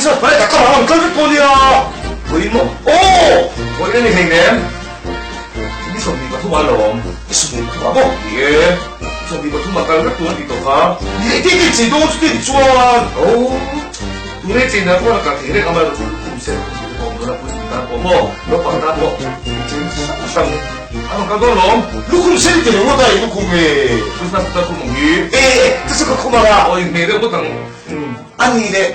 저 빨리 잠깐만 저기 돈이야 보이 뭐? 오 뭐 이런 행님 미소 미가 투발로 있으면 그거고 예 미소 미가 투마깔 그 돈 이또 가 이게 되게 지동 수도 좋아 오 눈에 찌나 보니까 되게 가만히 kumse 뭐라 보니까 뭐너 받다 뭐 참 한번 가도록 루금 셀 때는 뭐다 이거 공에 무슨 나쁘다 구멍이 에 뜻을 갖고 말아 어이 내가 못한 아니 이래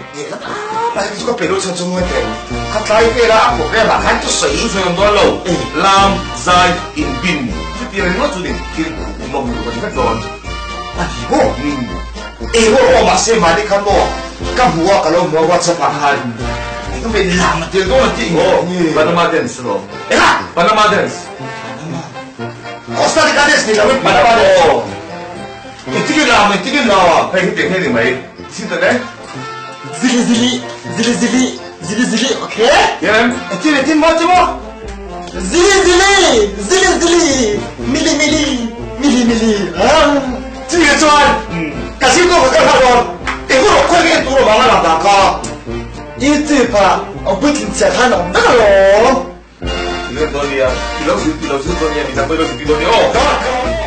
많이 누가 배로 천천한테 가까이 빼라 뭐 그래 막 간tus어 이 소용도 할로 람 자이 인빈 특별히 뭐 주는 길 구멍으로 가지고 돈 아니고 이거 맛이 많이 간거 까부와 깔로 뭐가 저파한 이거 왜 라마들 동안 뛰고 바나마 댄스로 야 바나마 댄스 코스타리카 데스 내가 왜 바나바로 뛰게 나와 뛰게 나와 백대 해리 마이 진짜네 zili 오케이 예 뛰네 맞지 뭐 zili 밀리 뛰게 좋아 가시고 가가로 이거로快点 도로 말아간다 유튜브 어떻게 시작하나 없나요? 이런 돈이야 빌려줄 돈이야 미자 빌려줄 돈이요